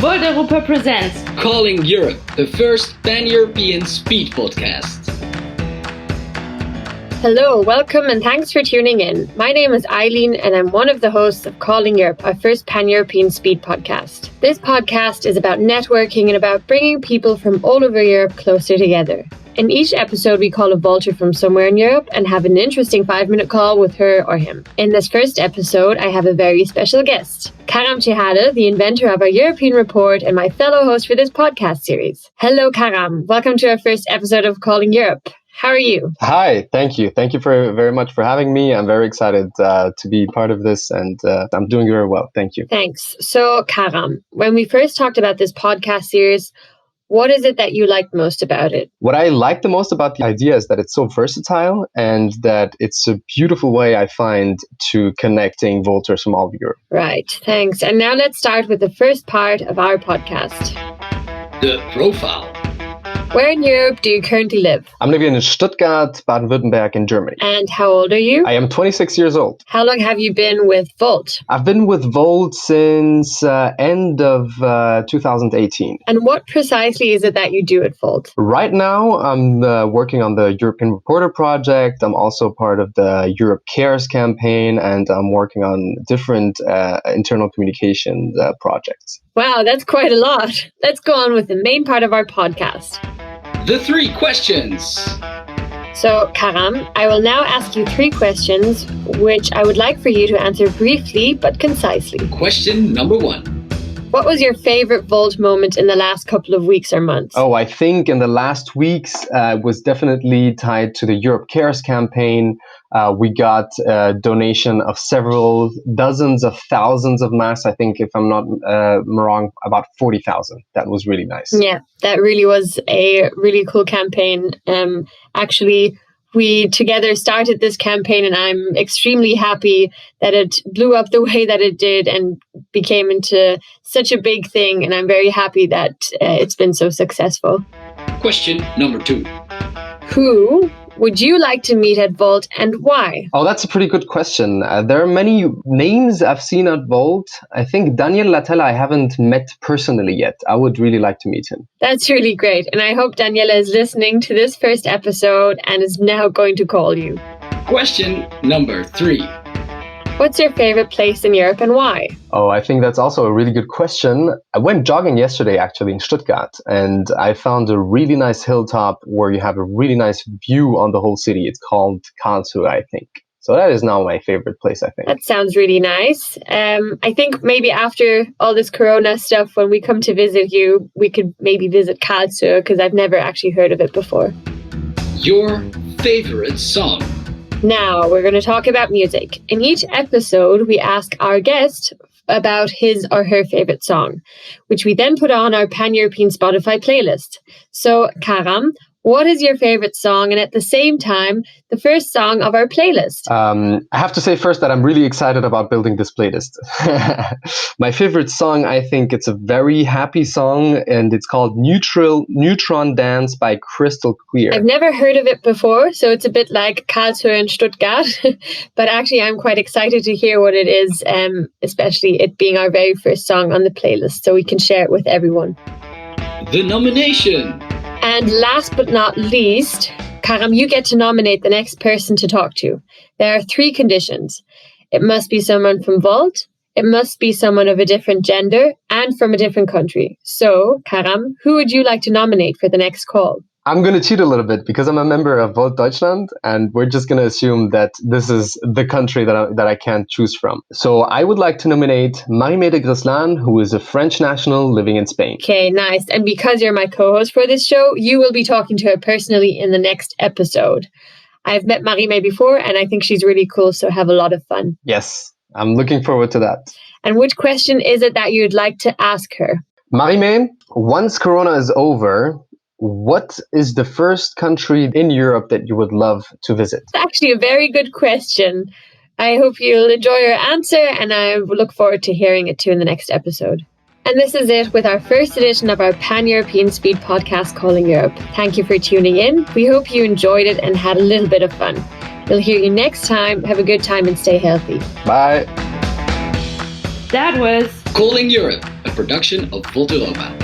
World Europa presents Calling Europe, the first pan-European speed podcast. Hello, welcome and thanks for tuning in. My name is Eileen and I'm one of the hosts of Calling Europe, our first pan-European speed podcast. This podcast is about networking and about bringing people from all over Europe closer together. In each episode, we call a vaulter from somewhere in Europe and have an interesting 5-minute call with her or him. In this first episode, I have a very special guest, Karam Chehade, the inventor of our European report and my fellow host for this podcast series. Hello, Karam. Welcome to our first episode of Calling Europe. How are you? Hi, thank you. Thank you very much for having me. I'm very excited to be part of this and I'm doing very well. Thank you. Thanks. So, Karam, when we first talked about this podcast series, what is it that you liked most about it? What I like the most about the idea is that it's so versatile and that it's a beautiful way, I find, to connecting voters from all of Europe. Right, thanks. And now let's start with the first part of our podcast. The profile. Where in Europe do you currently live? I'm living in Stuttgart, Baden-Württemberg in Germany. And how old are you? I am 26 years old. How long have you been with Volt? I've been with Volt since end of 2018. And what precisely is it that you do at Volt? Right now, I'm working on the European Reporter project. I'm also part of the Europe Cares campaign, and I'm working on different internal communication projects. Wow, that's quite a lot. Let's go on with the main part of our podcast. The 3 questions. So, Karam, I will now ask you 3 questions, which I would like for you to answer briefly but concisely. Question number 1. What was your favorite Volt moment in the last couple of weeks or months? Oh, I think in the last weeks was definitely tied to the Europe Cares campaign. We got a donation of several dozens of thousands of masks. I think, if I'm not wrong, about 40,000. That was really nice. Yeah, that really was a really cool campaign. Actually, we together started this campaign and I'm extremely happy that it blew up the way that it did and became into such a big thing. And I'm very happy that it's been so successful. Question number 2. Who would you like to meet at Volt and why? Oh, that's a pretty good question. There are many names I've seen at Volt. I think Daniel Latella I haven't met personally yet. I would really like to meet him. That's really great. And I hope Daniela is listening to this first episode and is now going to call you. Question number 3. What's your favorite place in Europe and why? Oh, I think that's also a really good question. I went jogging yesterday, actually, in Stuttgart, and I found a really nice hilltop where you have a really nice view on the whole city. It's called Karlsruhe, I think. So that is now my favorite place, I think. That sounds really nice. I think maybe after all this Corona stuff, when we come to visit you, we could maybe visit Karlsruhe, because I've never actually heard of it before. Your favorite song. Now, we're going to talk about music. In each episode, we ask our guest about his or her favorite song, which we then put on our pan-European Spotify playlist. So, Karam, what is your favorite song and at the same time, the first song of our playlist? I have to say first that I'm really excited about building this playlist. My favorite song, I think it's a very happy song and it's called Neutron Dance by Crystal Clear. I've never heard of it before, so it's a bit like Karlsruhe and Stuttgart. But actually, I'm quite excited to hear what it is, especially it being our very first song on the playlist, so we can share it with everyone. The nomination. And last but not least, Karam, you get to nominate the next person to talk to. There are 3 conditions. It must be someone from Volt, it must be someone of a different gender, and from a different country. So, Karam, who would you like to nominate for the next call? I'm going to cheat a little bit because I'm a member of Volt Deutschland and we're just going to assume that this is the country that I can't choose from. So I would like to nominate Marie-Mé de Greslan, who is a French national living in Spain. Okay, nice. And because you're my co-host for this show, you will be talking to her personally in the next episode. I've met Marie-Mé before and I think she's really cool, so have a lot of fun. Yes, I'm looking forward to that. And which question is it that you'd like to ask her? Marie-Mé, once Corona is over, what is the first country in Europe that you would love to visit? It's actually a very good question. I hope you'll enjoy your answer and I look forward to hearing it too in the next episode. And this is it with our first edition of our Pan-European Speed podcast, Calling Europe. Thank you for tuning in. We hope you enjoyed it and had a little bit of fun. We'll hear you next time. Have a good time and stay healthy. Bye. That was Calling Europe, a production of Volta Loba.